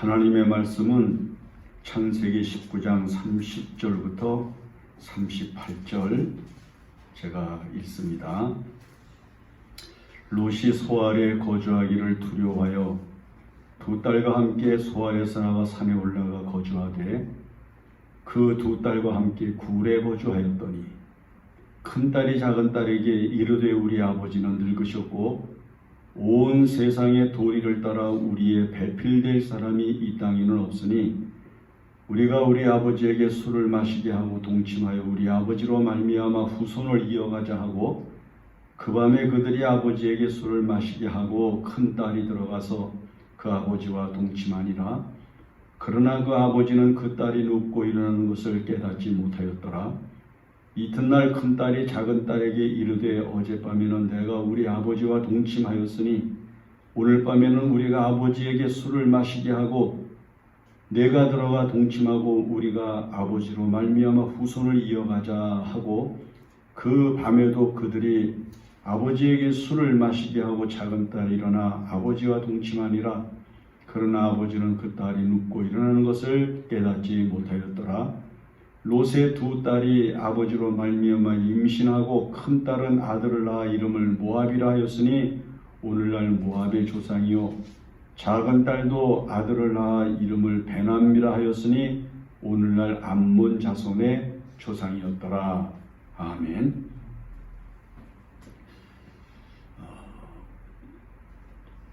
하나님의 말씀은 창세기 19장 30절부터 38절 제가 읽습니다. 롯이 소알에 거주하기를 두려워하여 두 딸과 함께 소알에서 나가 산에 올라가 거주하되 그 두 딸과 함께 굴에 거주하였더니 큰 딸이 작은 딸에게 이르되 우리 아버지는 늙으셨고 온 세상의 도리를 따라 우리의 배필될 사람이 이 땅에는 없으니 우리가 우리 아버지에게 술을 마시게 하고 동침하여 우리 아버지로 말미암아 후손을 이어가자 하고 그 밤에 그들이 아버지에게 술을 마시게 하고 큰 딸이 들어가서 그 아버지와 동침하니라. 그러나 그 아버지는 그 딸이 눕고 일어나는 것을 깨닫지 못하였더라. 이튿날 큰 딸이 작은 딸에게 이르되 어젯밤에는 내가 우리 아버지와 동침하였으니 오늘 밤에는 우리가 아버지에게 술을 마시게 하고 내가 들어가 동침하고 우리가 아버지로 말미암아 후손을 이어가자 하고 그 밤에도 그들이 아버지에게 술을 마시게 하고 작은 딸이 일어나 아버지와 동침하니라. 그러나 아버지는 그 딸이 눕고 일어나는 것을 깨닫지 못하였더라. 롯의 두 딸이 아버지로 말미암아 임신하고 큰 딸은 아들을 낳아 이름을 모압이라 하였으니 오늘날 모압의 조상이요 작은 딸도 아들을 낳아 이름을 베남이라 하였으니 오늘날 암몬 자손의 조상이었더라. 아멘.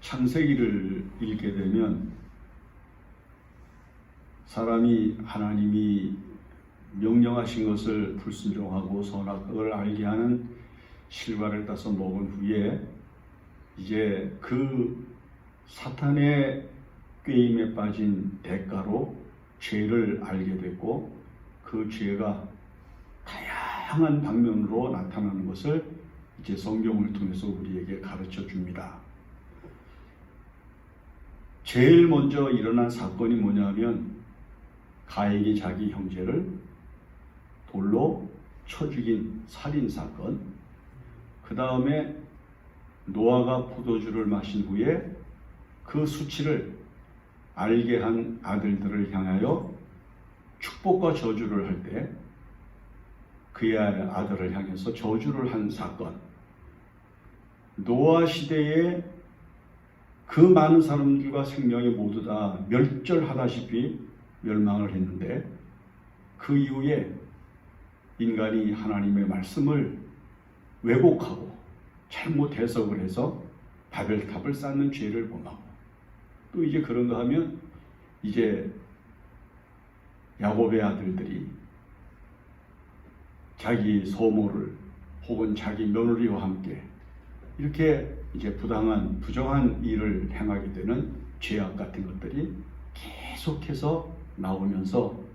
창세기를 읽게 되면 사람이 하나님이 명령하신 것을 불순종하고 선악을 알게 하는 실과를 따서 먹은 후에 이제 그 사탄의 꾀임에 빠진 대가로 죄를 알게 됐고 그 죄가 다양한 방면으로 나타나는 것을 이제 성경을 통해서 우리에게 가르쳐 줍니다. 제일 먼저 일어난 사건이 뭐냐면 가인이 자기 형제를 돌로 쳐 죽인 살인사건, 그 다음에 노아가 포도주를 마신 후에 그 수치를 알게 한 아들들을 향하여 축복과 저주를 할 때 그의 아들을 향해서 저주를 한 사건, 노아 시대에 그 많은 사람들과 생명이 모두 다 멸절하다시피 멸망을 했는데 그 이후에 인간이 하나님의 말씀을 왜곡하고 잘못 해석을 해서 바벨탑을 쌓는 죄를 범하고 또 이제 그런가 하면 이제 야곱의 아들들이 자기 소모를 혹은 자기 며느리와 함께 이렇게 이제 부정한 일을 행하게 되는 죄악 같은 것들이 계속해서 나오면서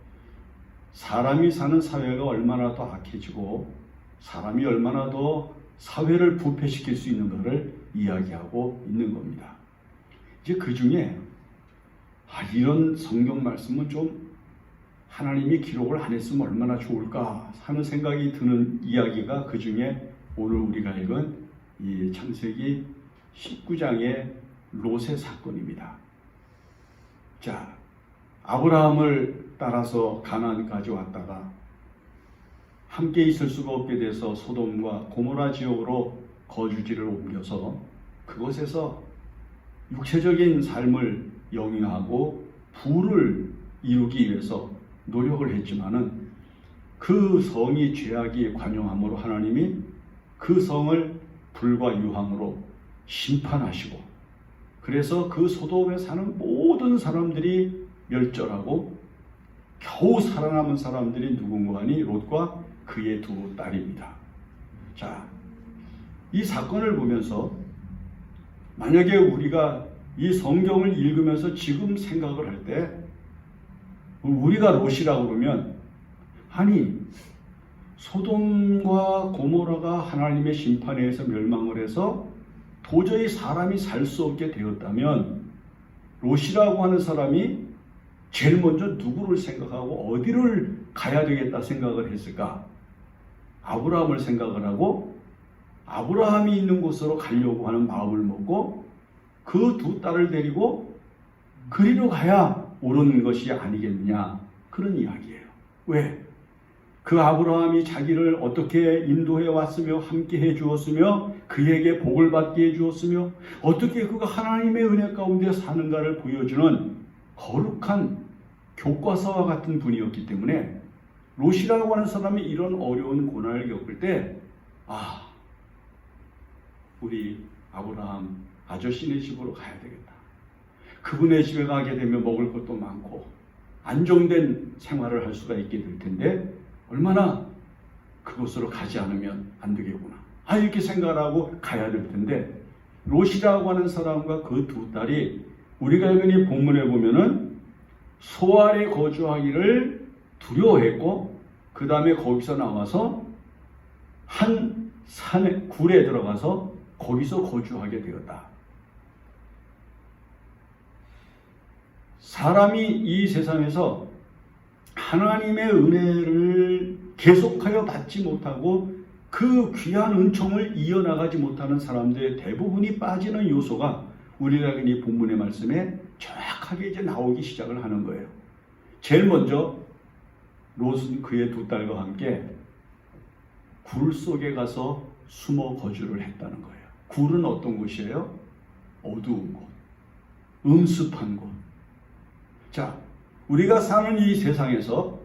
사람이 사는 사회가 얼마나 더 악해지고 사람이 얼마나 더 사회를 부패시킬 수 있는가를 이야기하고 있는 겁니다. 이제 그 중에 이런 성경 말씀은 좀 하나님이 기록을 안 했으면 얼마나 좋을까 하는 생각이 드는 이야기가 그 중에 오늘 우리가 읽은 이 창세기 19장의 롯의 사건입니다. 자, 아브라함을 따라서 가나안까지 왔다가 함께 있을 수가 없게 돼서 소돔과 고모라 지역으로 거주지를 옮겨서 그곳에서 육체적인 삶을 영위하고 부를 이루기 위해서 노력을 했지만은 그 성이 죄악이 관영함으로 하나님이 그 성을 불과 유황으로 심판하시고 그래서 그 소돔에 사는 모든 사람들이 멸절하고 겨우 살아남은 사람들이 누군가 하니 롯과 그의 두 딸입니다. 자, 이 사건을 보면서 만약에 우리가 이 성경을 읽으면서 지금 생각을 할 때 우리가 롯이라고 그러면 아니 소돔과 고모라가 하나님의 심판에 의해서 멸망을 해서 도저히 사람이 살 수 없게 되었다면 롯이라고 하는 사람이 제일 먼저 누구를 생각하고 어디를 가야 되겠다 생각을 했을까? 아브라함을 생각을 하고 아브라함이 있는 곳으로 가려고 하는 마음을 먹고 그 두 딸을 데리고 그리로 가야 옳은 것이 아니겠느냐, 그런 이야기예요. 왜? 그 아브라함이 자기를 어떻게 인도해 왔으며 함께 해 주었으며 그에게 복을 받게 해 주었으며 어떻게 그가 하나님의 은혜 가운데 사는가를 보여주는 거룩한 교과서와 같은 분이었기 때문에 롯이라고 하는 사람이 이런 어려운 고난을 겪을 때 우리 아브라함 아저씨네 집으로 가야 되겠다. 그분의 집에 가게 되면 먹을 것도 많고 안정된 생활을 할 수가 있게 될 텐데 얼마나 그곳으로 가지 않으면 안 되겠구나. 이렇게 생각을 하고 가야 될 텐데 롯이라고 하는 사람과 그 두 딸이 우리가 여기 본문에 보면은 소알에 거주하기를 두려워했고 그 다음에 거기서 나와서 한 산에 굴에 들어가서 거기서 거주하게 되었다. 사람이 이 세상에서 하나님의 은혜를 계속하여 받지 못하고 그 귀한 은총을 이어나가지 못하는 사람들의 대부분이 빠지는 요소가 우리가 이 본문의 말씀에 정확하게 이제 나오기 시작을 하는 거예요. 제일 먼저 롯은 그의 두 딸과 함께 굴 속에 가서 숨어 거주를 했다는 거예요. 굴은 어떤 곳이에요? 어두운 곳, 음습한 곳. 자, 우리가 사는 이 세상에서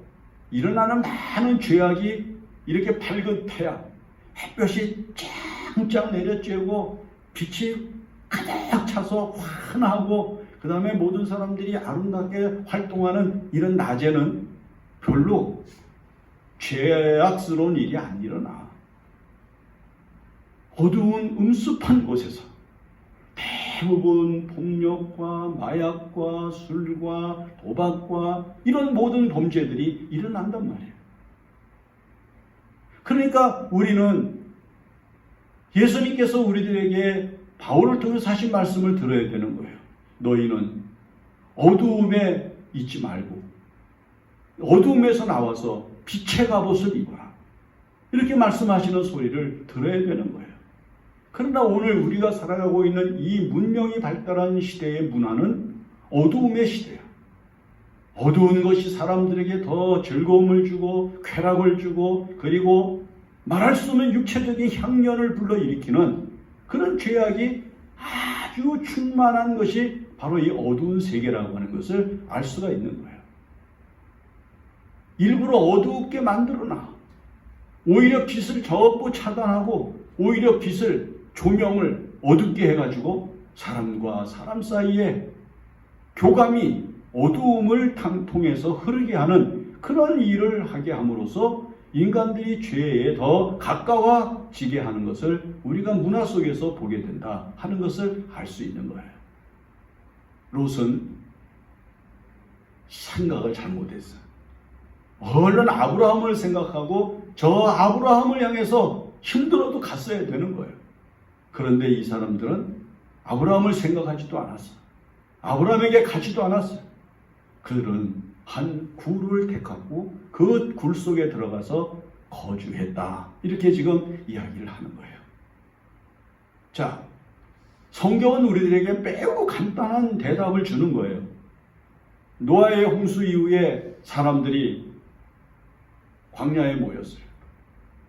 일어나는 많은 죄악이 이렇게 밝은 태양, 햇볕이 짱짱 내려쬐고 빛이 가득 차서 환하고 그 다음에 모든 사람들이 아름답게 활동하는 이런 낮에는 별로 죄악스러운 일이 안 일어나. 어두운 음습한 곳에서 대부분 폭력과 마약과 술과 도박과 이런 모든 범죄들이 일어난단 말이에요. 그러니까 우리는 예수님께서 우리들에게 바울을 통해서 하신 말씀을 들어야 되는 거예요. 너희는 어두움에 있지 말고 어두움에서 나와서 빛의 갑옷을 입어라. 이렇게 말씀하시는 소리를 들어야 되는 거예요. 그러나 오늘 우리가 살아가고 있는 이 문명이 발달한 시대의 문화는 어두움의 시대야. 어두운 것이 사람들에게 더 즐거움을 주고 쾌락을 주고 그리고 말할 수 없는 육체적인 향연을 불러일으키는 그런 죄악이 아주 충만한 것이 바로 이 어두운 세계라고 하는 것을 알 수가 있는 거예요. 일부러 어둡게 만들어놔. 오히려 빛을 전부 차단하고 오히려 빛을 조명을 어둡게 해가지고 사람과 사람 사이에 교감이 어두움을 통해서 흐르게 하는 그런 일을 하게 함으로써 인간들이 죄에 더 가까워지게 하는 것을 우리가 문화 속에서 보게 된다 하는 것을 알 수 있는 거예요. 롯은 생각을 잘못했어. 얼른 아브라함을 생각하고 저 아브라함을 향해서 힘들어도 갔어야 되는 거예요. 그런데 이 사람들은 아브라함을 생각하지도 않았어. 아브라함에게 가지도 않았어요. 그들은 한 굴을 택하고 그 굴 속에 들어가서 거주했다. 이렇게 지금 이야기를 하는 거예요. 자, 성경은 우리들에게 매우 간단한 대답을 주는 거예요. 노아의 홍수 이후에 사람들이 광야에 모였어요.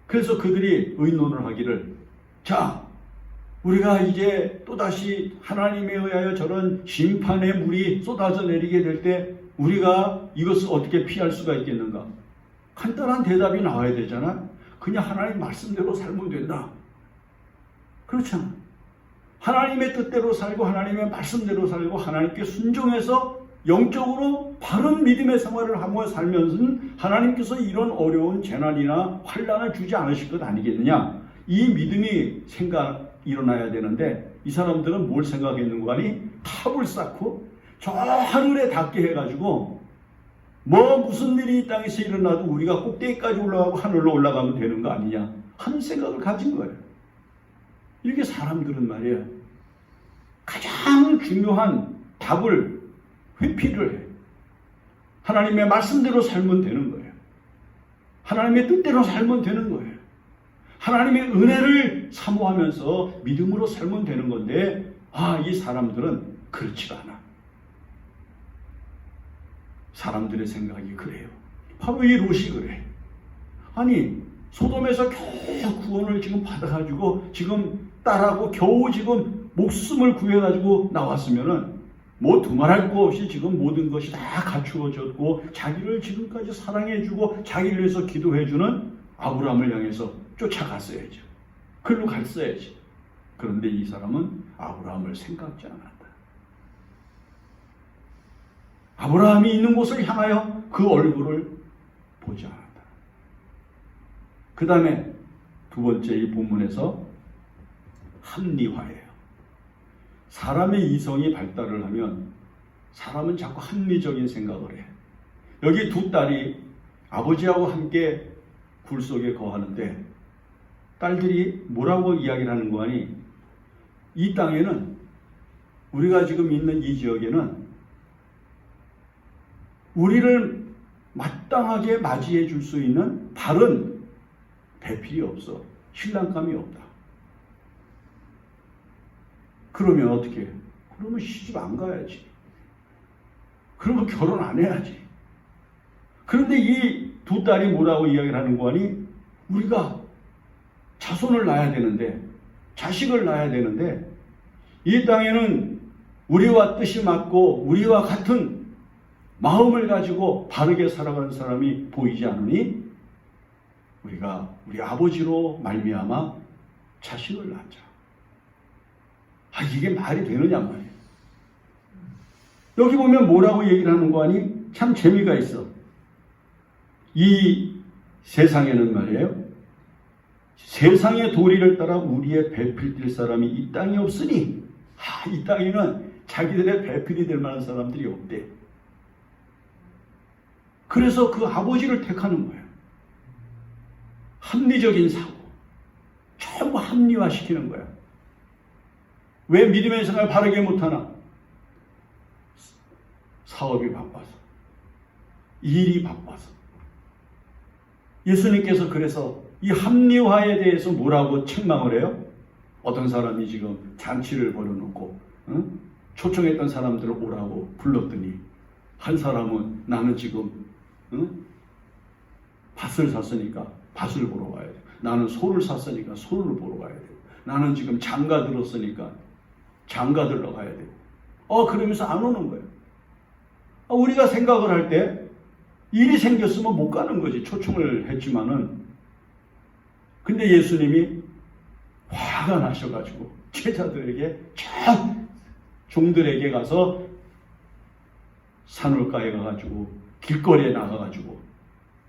그래서 그들이 의논을 하기를, 자, 우리가 이제 또다시 하나님에 의하여 저런 심판의 물이 쏟아져 내리게 될 때 우리가 이것을 어떻게 피할 수가 있겠는가? 간단한 대답이 나와야 되잖아. 그냥 하나님 말씀대로 살면 된다. 그렇잖아. 하나님의 뜻대로 살고 하나님의 말씀대로 살고 하나님께 순종해서 영적으로 바른 믿음의 생활을 하며 살면서는 하나님께서 이런 어려운 재난이나 환난을 주지 않으실 것 아니겠느냐. 이 믿음이 일어나야 되는데 이 사람들은 뭘 생각했는가 하니 탑을 쌓고 저 하늘에 닿게 해가지고 뭐 무슨 일이 이 땅에서 일어나도 우리가 꼭대기까지 올라가고 하늘로 올라가면 되는 거 아니냐 하는 생각을 가진 거예요. 이렇게 사람들은 말이에요. 가장 중요한 답을 회피를 해. 하나님의 말씀대로 살면 되는 거예요. 하나님의 뜻대로 살면 되는 거예요. 하나님의 은혜를 사모하면서 믿음으로 살면 되는 건데 이 사람들은 그렇지가 않아. 사람들의 생각이 그래요. 바로 이 롯이 그래. 아니 소돔에서 겨우 구원을 지금 받아가지고 지금 딸하고 겨우 지금 목숨을 구해가지고 나왔으면은 뭐 두말할 거 없이 지금 모든 것이 다 갖추어졌고 자기를 지금까지 사랑해주고 자기를 위해서 기도해주는 아브라함을 향해서 쫓아갔어야죠. 글로 갔어야지. 그런데 이 사람은 아브라함을 생각지 않았다. 아브라함이 있는 곳을 향하여 그 얼굴을 보지 않았다. 그 다음에 두 번째 이 본문에서 합리화예요. 사람의 이성이 발달을 하면 사람은 자꾸 합리적인 생각을 해. 여기 두 딸이 아버지하고 함께 굴 속에 거하는데 딸들이 뭐라고 이야기를 하는 거 아니? 이 땅에는 우리가 지금 있는 이 지역에는 우리를 마땅하게 맞이해 줄 수 있는 다른 배필이 없어. 신랑감이 없다. 그러면 어떻게? 그러면 시집 안 가야지. 그러면 결혼 안 해야지. 그런데 이 두 딸이 뭐라고 이야기를 하는 거 아니? 우리가 자손을 낳아야 되는데, 자식을 낳아야 되는데, 이 땅에는 우리와 뜻이 맞고 우리와 같은 마음을 가지고 바르게 살아가는 사람이 보이지 않으니 우리가 우리 아버지로 말미암아 자식을 낳자. 이게 말이 되느냐 말이에요. 여기 보면 뭐라고 얘기를 하는 거 아니? 참 재미가 있어. 이 세상에는 말이에요. 세상의 도리를 따라 우리의 배필 될 사람이 이 땅에 없으니 이 땅에는 자기들의 배필이 될 만한 사람들이 없대. 그래서 그 아버지를 택하는 거예요. 합리적인 사고. 전부 합리화시키는 거야. 왜 믿음의 생활을 바르게 못하나? 사업이 바빠서. 일이 바빠서. 예수님께서 그래서 이 합리화에 대해서 뭐라고 책망을 해요? 어떤 사람이 지금 잔치를 벌여놓고 초청했던 사람들을 오라고 불렀더니 한 사람은 나는 지금 밭을 샀으니까 밭을 보러 가야 돼. 나는 소를 샀으니까 소를 보러 가야 돼. 나는 지금 장가 들었으니까 장가 들러 가야 돼. 그러면서 안 오는 거예요. 우리가 생각을 할 때 일이 생겼으면 못 가는 거지. 초청을 했지만은. 근데 예수님이 화가 나셔가지고 제자들에게 종들에게 가서 산울가에 가가지고 길거리에 나가가지고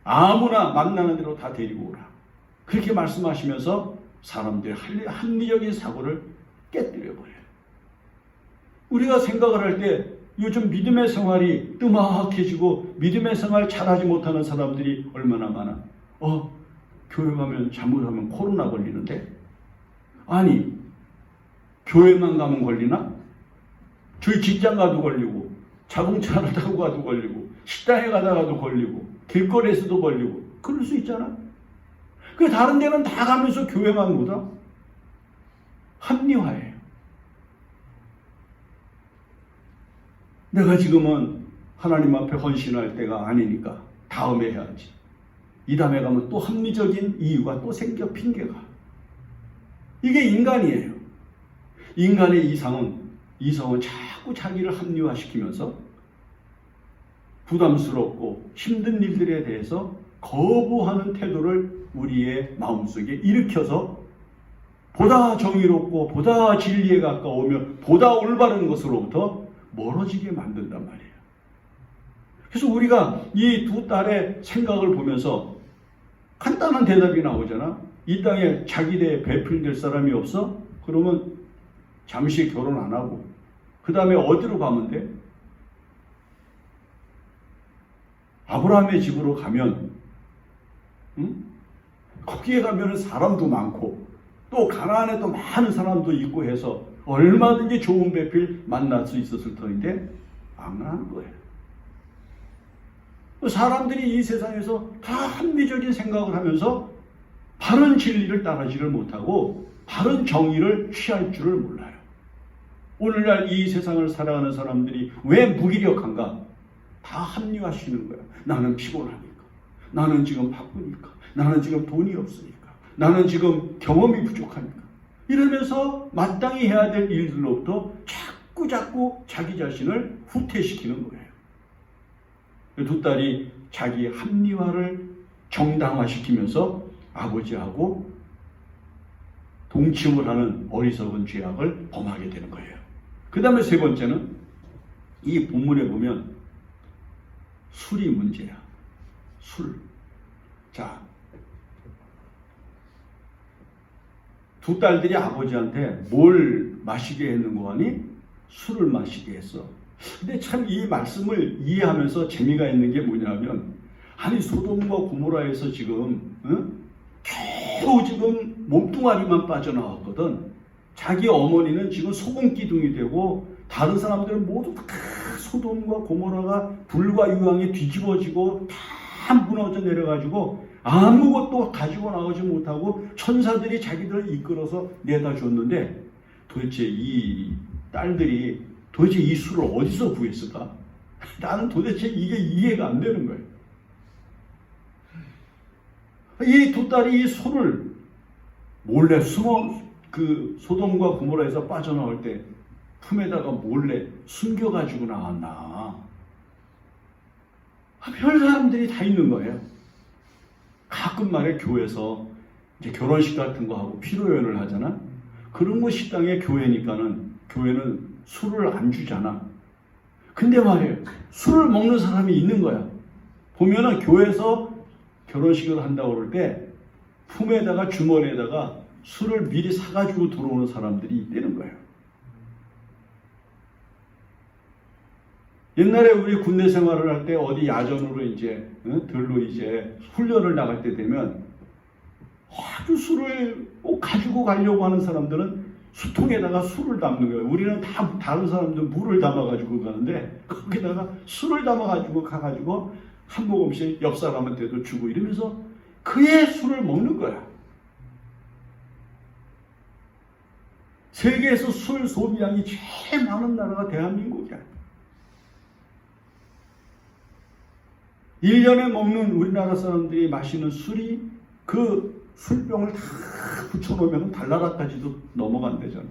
아무나 만나는 대로 다 데리고 오라. 그렇게 말씀하시면서 사람들의 합리적인 사고를 깨뜨려버려요. 우리가 생각을 할 때 요즘 믿음의 생활이 뜸막해지고 믿음의 생활 잘하지 못하는 사람들이 얼마나 많아. 교회 가면 잘못하면 코로나 걸리는데 아니 교회만 가면 걸리나? 저희 직장 가도 걸리고 자동차를 타고 가도 걸리고 식당에 가다가도 걸리고 길거리에서도 걸리고 그럴 수 있잖아. 그 다른 데는 다 가면서 교회만 못 와? 합리화예요. 내가 지금은 하나님 앞에 헌신할 때가 아니니까 다음에 해야지. 이 다음에 가면 또 합리적인 이유가 또 생겨 핑계가. 이게 인간이에요. 인간의 이성은 자꾸 자기를 합리화시키면서 부담스럽고 힘든 일들에 대해서 거부하는 태도를 우리의 마음속에 일으켜서 보다 정의롭고 보다 진리에 가까우며 보다 올바른 것으로부터 멀어지게 만든단 말이에요. 그래서 우리가 이 두 딸의 생각을 보면서 간단한 대답이 나오잖아. 이 땅에 자기네 배필될 사람이 없어? 그러면 잠시 결혼 안 하고 그 다음에 어디로 가면 돼? 아브라함의 집으로 가면 거기에 가면 사람도 많고 또 가나안에 또 많은 사람도 있고 해서 얼마든지 좋은 배필 만날 수 있었을 터인데 안 하는 거예요. 사람들이 이 세상에서 다 합리적인 생각을 하면서 바른 진리를 따르지를 못하고 바른 정의를 취할 줄을 몰라요. 오늘날 이 세상을 살아가는 사람들이 왜 무기력한가? 다 다 합리화시키는 거야. 나는 피곤하니까. 나는 지금 바쁘니까. 나는 지금 돈이 없으니까. 나는 지금 경험이 부족하니까. 이러면서 마땅히 해야 될 일들로부터 자꾸 자기 자신을 후퇴시키는 거예요. 두 딸이 자기 합리화를 정당화시키면서 아버지하고 동침을 하는 어리석은 죄악을 범하게 되는 거예요. 그 다음에 세 번째는 이 본문에 보면 술이 문제야. 술. 자, 두 딸들이 아버지한테 뭘 마시게 했는 거 아니? 술을 마시게 했어. 근데 참 이 말씀을 이해하면서 재미가 있는 게 뭐냐면, 아니 소돔과 고모라에서 지금 겨우 지금 몸뚱아리만 빠져나왔거든. 자기 어머니는 지금 소금 기둥이 되고 다른 사람들은 모두 다 소돔과 고모라가 불과 유황에 뒤집어지고 다 무너져 내려가지고 아무것도 가지고 나오지 못하고 천사들이 자기들을 이끌어서 내다 줬는데, 도대체 이 딸들이 도대체 이 술을 어디서 구했을까? 나는 도대체 이게 이해가 안 되는 거예요. 이 두 딸이 이 술을 몰래 숨어 그 소돔과 고모라에서 빠져나올 때 품에다가 몰래 숨겨가지고 나왔나? 별 사람들이 다 있는 거예요. 가끔 말해 교회에서 이제 결혼식 같은 거 하고 피로연을 하잖아. 그런 거 식당에 교회니까는 교회는 술을 안 주잖아. 근데 말이에요, 술을 먹는 사람이 있는 거야. 보면은 교회에서 결혼식을 한다고 그럴 때 품에다가 주머니에다가 술을 미리 사가지고 들어오는 사람들이 있다는 거예요. 옛날에 우리 군대 생활을 할 때 어디 야전으로 이제 들로 이제 훈련을 나갈 때 되면 아주 술을 꼭 가지고 가려고 하는 사람들은 수통에다가 술을 담는 거예요. 우리는 다 다른 사람들 물을 담아가지고 가는데 거기다가 술을 담아가지고 가가지고 한 모금씩 옆 사람한테도 주고 이러면서 그의 술을 먹는 거야. 세계에서 술 소비량이 제일 많은 나라가 대한민국이야. 1년에 먹는 우리나라 사람들이 마시는 술이 그 술병을 다 붙여놓으면 달나라까지도 넘어간대잖아.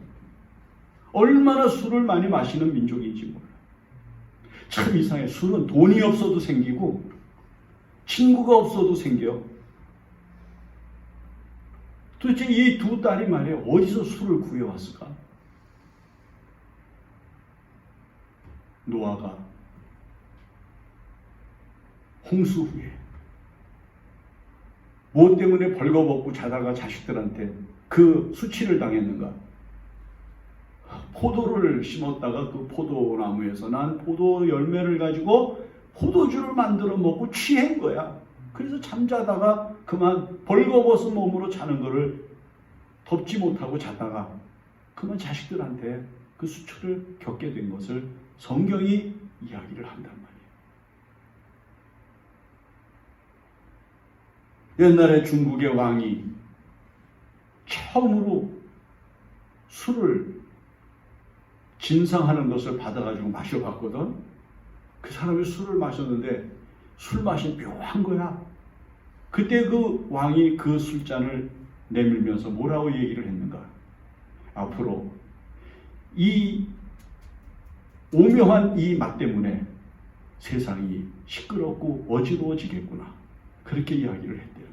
얼마나 술을 많이 마시는 민족인지 몰라. 참 이상해. 술은 돈이 없어도 생기고 친구가 없어도 생겨. 도대체 이 두 딸이 말이야 어디서 술을 구해왔을까? 노아가 홍수 후에 뭐 때문에 벌거벗고 자다가 자식들한테 그 수치를 당했는가? 포도를 심었다가 그 포도나무에서 난 포도 열매를 가지고 포도주를 만들어 먹고 취한 거야. 그래서 잠자다가 그만 벌거벗은 몸으로 자는 거를 덮지 못하고 자다가 그만 자식들한테 그 수치를 겪게 된 것을 성경이 이야기를 한단 말이에요. 옛날에 중국의 왕이 처음으로 술을 진상하는 것을 받아가지고 마셔봤거든. 그 사람이 술을 마셨는데 술 맛이 묘한 거야. 그때 그 왕이 그 술잔을 내밀면서 뭐라고 얘기를 했는가? 앞으로 이 오묘한 이 맛 때문에 세상이 시끄럽고 어지러워지겠구나. 그렇게 이야기를 했대는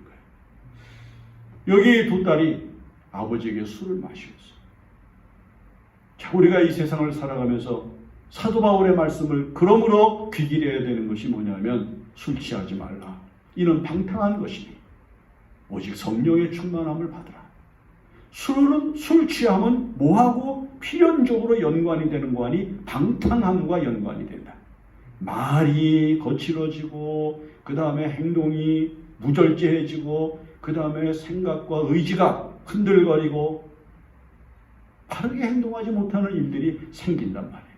거예요. 여기 두 딸이 아버지에게 술을 마셨어. 자, 우리가 이 세상을 살아가면서 사도 바울의 말씀을 그러므로 귀 기려야 되는 것이 뭐냐면 술 취하지 말라. 이는 방탕한 것이니 오직 성령의 충만함을 받으라. 술 취함은 뭐하고 필연적으로 연관이 되는 거 아니? 방탕함과 연관이 된다. 말이 거칠어지고 그 다음에 행동이 무절제해지고 그 다음에 생각과 의지가 흔들거리고 바르게 행동하지 못하는 일들이 생긴단 말이에요.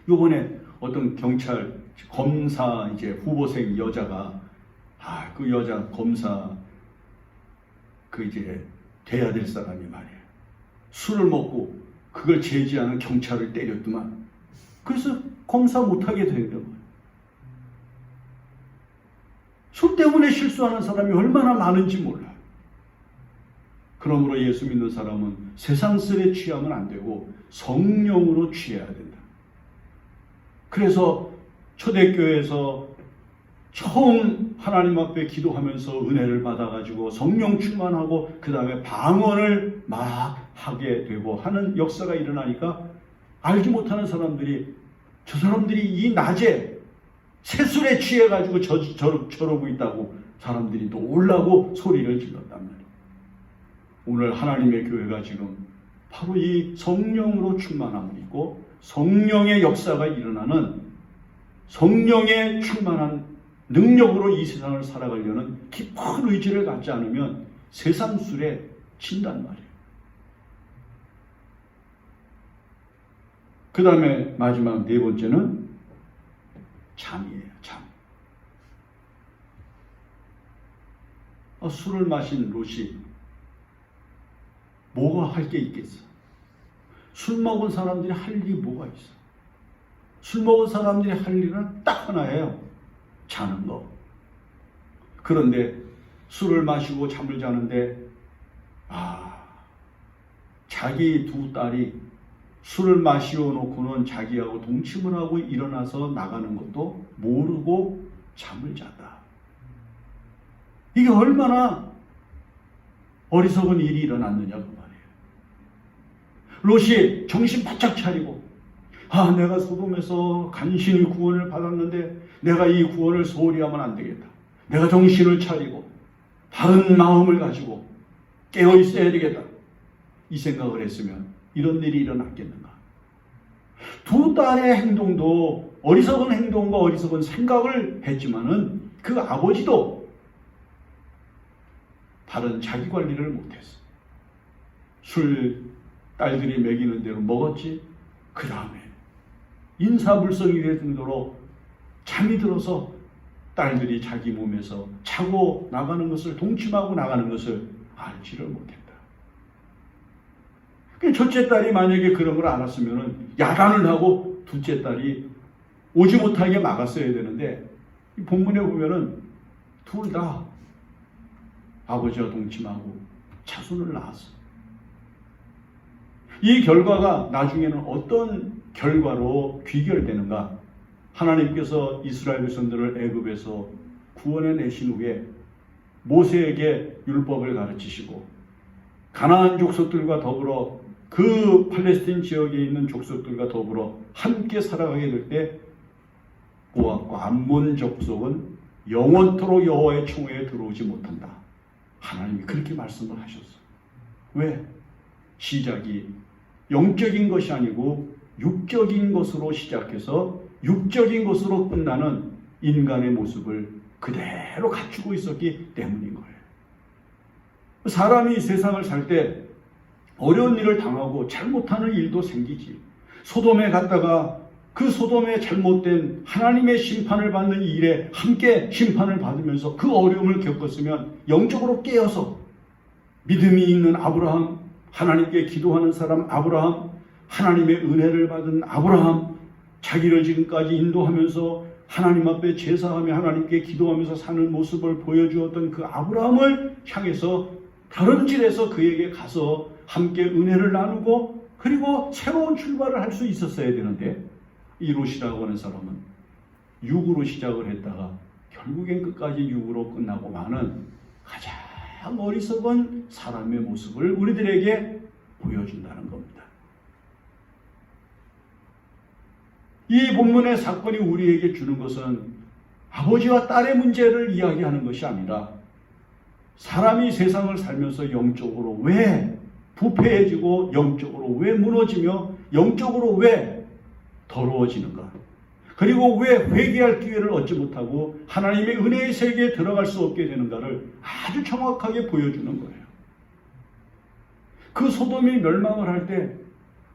요번에 어떤 경찰 검사 이제 후보생 여자가 그 여자 검사 그 이제 돼야 될 사람이 말이에요. 술을 먹고 그걸 제지하는 경찰을 때렸더만. 그래서 검사 못하게 된다고. 술 때문에 실수하는 사람이 얼마나 많은지 몰라요. 그러므로 예수 믿는 사람은 세상술에 취하면 안 되고 성령으로 취해야 된다. 그래서 초대교회에서 처음 하나님 앞에 기도하면서 은혜를 받아가지고 성령 충만하고 그 다음에 방언을 막 하게 되고 하는 역사가 일어나니까 알지 못하는 사람들이 저 사람들이 이 낮에 새술에 취해가지고 저러고 있다고 사람들이 놀라고 소리를 질렀단 말이에요. 오늘 하나님의 교회가 지금 바로 이 성령으로 충만함을 있고 성령의 역사가 일어나는 성령의 충만한 능력으로 이 세상을 살아가려는 깊은 의지를 갖지 않으면 세상 술에 친단 말이에요. 그 다음에 마지막 네 번째는 잠이에요. 잠. 술을 마신 롯이 뭐가 할 게 있겠어? 술 먹은 사람들이 할 일이 뭐가 있어? 술 먹은 사람들이 할 일은 딱 하나예요. 자는 거. 그런데 술을 마시고 잠을 자는데 자기 두 딸이 술을 마시어 놓고는 자기하고 동침을 하고 일어나서 나가는 것도 모르고 잠을 잤다. 이게 얼마나 어리석은 일이 일어났느냐 그 말이에요. 롯이 정신 바짝 차리고 내가 소돔에서 간신히 구원을 받았는데 내가 이 구원을 소홀히 하면 안 되겠다. 내가 정신을 차리고 바른 마음을 가지고 깨어 있어야 되겠다. 이 생각을 했으면 이런 일이 일어났겠는가. 두 딸의 행동도 어리석은 행동과 어리석은 생각을 했지만은 그 아버지도 바른 자기 관리를 못했어. 술 딸들이 먹이는 대로 먹었지. 그 다음에 인사불성이 될 정도로 잠이 들어서 딸들이 자기 몸에서 차고 나가는 것을 동침하고 나가는 것을 알지를 못했다. 첫째 딸이 만약에 그런 걸 알았으면 야단을 하고 둘째 딸이 오지 못하게 막았어야 되는데 이 본문에 보면은 둘 다 아버지와 동침하고 자손을 낳았어. 이 결과가 나중에는 어떤 결과로 귀결되는가? 하나님께서 이스라엘 백성들을 애굽에서 구원해 내신 후에 모세에게 율법을 가르치시고 가나안 족속들과 더불어 그 팔레스틴 지역에 있는 족속들과 더불어 함께 살아가게 될 때 모압과 암몬 족속은 영원토록 여호와의 총회에 들어오지 못한다. 하나님이 그렇게 말씀을 하셨어. 왜? 시작이 영적인 것이 아니고 육적인 것으로 시작해서 육적인 것으로 끝나는 인간의 모습을 그대로 갖추고 있었기 때문인 거예요. 사람이 세상을 살 때 어려운 일을 당하고 잘못하는 일도 생기지. 소돔에 갔다가 그 소돔의 잘못된 하나님의 심판을 받는 일에 함께 심판을 받으면서 그 어려움을 겪었으면 영적으로 깨어서 믿음이 있는 아브라함, 하나님께 기도하는 사람 아브라함, 하나님의 은혜를 받은 아브라함, 자기를 지금까지 인도하면서 하나님 앞에 제사하며 하나님께 기도하면서 사는 모습을 보여주었던 그 아브라함을 향해서 다른 길에서 그에게 가서 함께 은혜를 나누고 그리고 새로운 출발을 할 수 있었어야 되는데 이 롯이라고 하는 사람은 육으로 시작을 했다가 결국엔 끝까지 육으로 끝나고 마는 가장 어리석은 사람의 모습을 우리들에게 보여준다는 겁니다. 이 본문의 사건이 우리에게 주는 것은 아버지와 딸의 문제를 이야기하는 것이 아니라 사람이 세상을 살면서 영적으로 왜 부패해지고 영적으로 왜 무너지며 영적으로 왜 더러워지는가? 그리고 왜 회개할 기회를 얻지 못하고 하나님의 은혜의 세계에 들어갈 수 없게 되는가를 아주 정확하게 보여주는 거예요. 그 소돔이 멸망을 할 때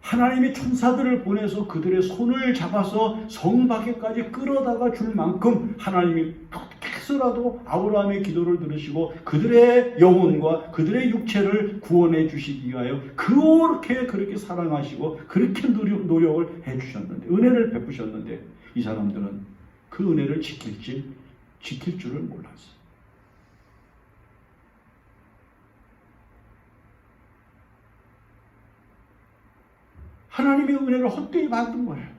하나님이 천사들을 보내서 그들의 손을 잡아서 성 밖에까지 끌어다가 줄 만큼 하나님이 어떻게 해서라도 아브라함의 기도를 들으시고 그들의 영혼과 그들의 육체를 구원해 주시기 위하여 그렇게 사랑하시고 그렇게 노력을 해 주셨는데 은혜를 베푸셨는데 이 사람들은 그 은혜를 지킬지 지킬 줄을 몰랐어요. 하나님의 은혜를 헛되이 받은 거예요.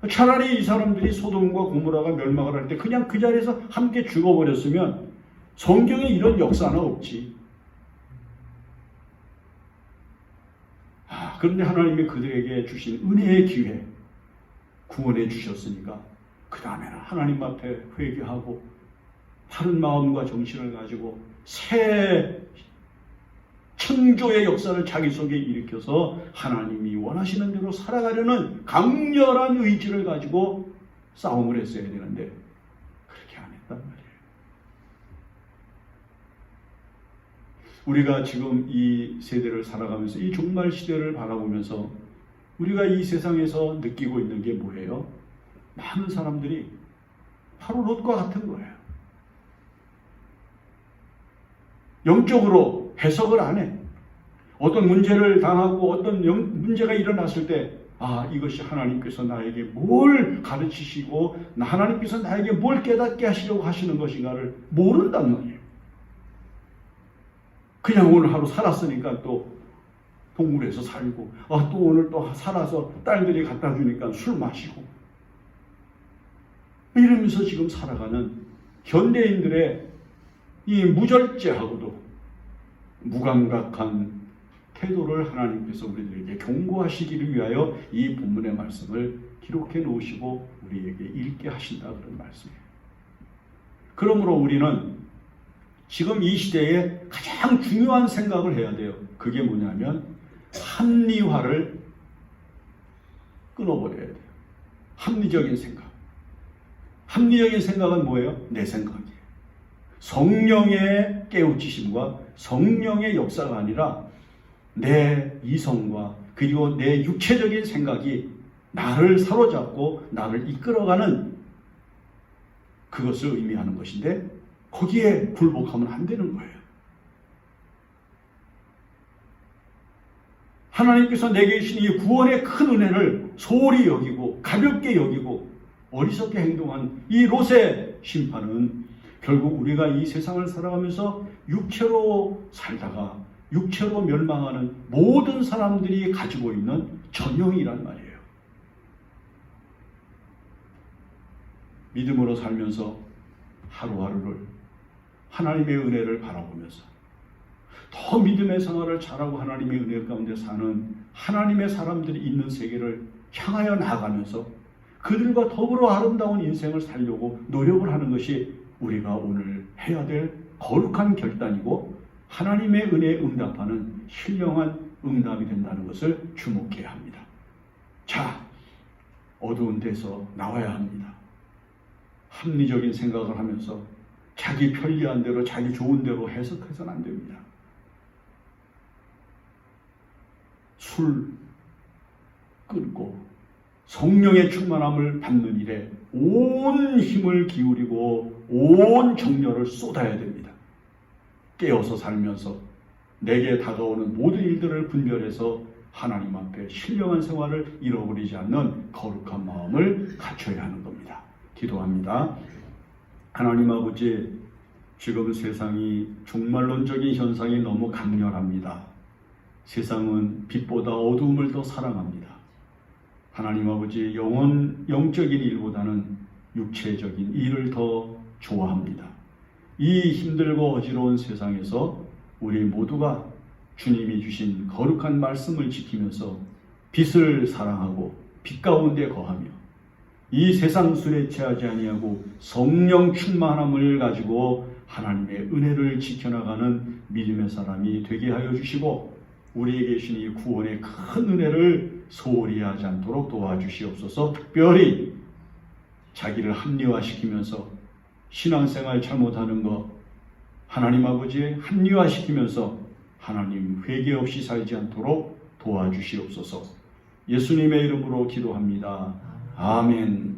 차라리 이 사람들이 소돔과 고모라가 멸망을 할 때 그냥 그 자리에서 함께 죽어버렸으면 성경에 이런 역사는 없지. 그런데 하나님이 그들에게 주신 은혜의 기회, 구원해 주셨으니까 그 다음에는 하나님 앞에 회개하고 바른 마음과 정신을 가지고 새 창조의 역사를 자기 속에 일으켜서 하나님이 원하시는 대로 살아가려는 강렬한 의지를 가지고 싸움을 했어야 되는데 그렇게 안 했단 말이에요. 우리가 지금 이 세대를 살아가면서 이 종말 시대를 바라보면서 우리가 이 세상에서 느끼고 있는 게 뭐예요? 많은 사람들이 바로 롯과 같은 거예요. 영적으로 해석을 안 해. 어떤 문제를 당하고 어떤 문제가 일어났을 때 이것이 하나님께서 나에게 뭘 가르치시고 하나님께서 나에게 뭘 깨닫게 하시려고 하시는 것인가를 모른단 말이에요. 그냥 오늘 하루 살았으니까 또 동물에서 살고 또 오늘 또 살아서 딸들이 갖다 주니까 술 마시고 이러면서 지금 살아가는 현대인들의 이 무절제하고도 무감각한 태도를 하나님께서 우리들에게 경고하시기를 위하여 이 본문의 말씀을 기록해 놓으시고 우리에게 읽게 하신다 그런 말씀이에요. 그러므로 우리는 지금 이 시대에 가장 중요한 생각을 해야 돼요. 그게 뭐냐면 합리화를 끊어버려야 돼요. 합리적인 생각. 합리적인 생각은 뭐예요? 내 생각이에요. 성령의 깨우치심과 성령의 역사가 아니라 내 이성과 그리고 내 육체적인 생각이 나를 사로잡고 나를 이끌어가는 그것을 의미하는 것인데 거기에 굴복하면 안 되는 거예요. 하나님께서 내게 주신 이 구원의 큰 은혜를 소홀히 여기고 가볍게 여기고 어리석게 행동한 이 롯의 심판은 결국 우리가 이 세상을 살아가면서 육체로 살다가 육체로 멸망하는 모든 사람들이 가지고 있는 전형이란 말이에요. 믿음으로 살면서 하루하루를 하나님의 은혜를 바라보면서 더 믿음의 생활을 잘하고 하나님의 은혜 가운데 사는 하나님의 사람들이 있는 세계를 향하여 나아가면서 그들과 더불어 아름다운 인생을 살려고 노력을 하는 것이 우리가 오늘 해야 될 거룩한 결단이고 하나님의 은혜에 응답하는 신령한 응답이 된다는 것을 주목해야 합니다. 자, 어두운 데서 나와야 합니다. 합리적인 생각을 하면서 자기 편리한 대로 자기 좋은 대로 해석해서는 안 됩니다. 술 끊고 성령의 충만함을 받는 일에 온 힘을 기울이고 온 정열을 쏟아야 됩니다. 깨어서 살면서 내게 다가오는 모든 일들을 분별해서 하나님 앞에 신령한 생활을 잃어버리지 않는 거룩한 마음을 갖춰야 하는 겁니다. 기도합니다. 하나님 아버지, 지금 세상이 종말론적인 현상이 너무 강렬합니다. 세상은 빛보다 어두움을 더 사랑합니다. 하나님 아버지, 영적인 일보다는 육체적인 일을 더 좋아합니다. 이 힘들고 어지러운 세상에서 우리 모두가 주님이 주신 거룩한 말씀을 지키면서 빛을 사랑하고 빛 가운데 거하며 이 세상 술에 취하지 아니하고 성령 충만함을 가지고 하나님의 은혜를 지켜나가는 믿음의 사람이 되게 하여 주시고 우리에게 주신 이 구원의 큰 은혜를 소홀히 하지 않도록 도와주시옵소서. 특별히 자기를 합리화시키면서 신앙생활 잘못하는 것 하나님 아버지에 합리화시키면서 하나님 회개 없이 살지 않도록 도와주시옵소서. 예수님의 이름으로 기도합니다. 아멘.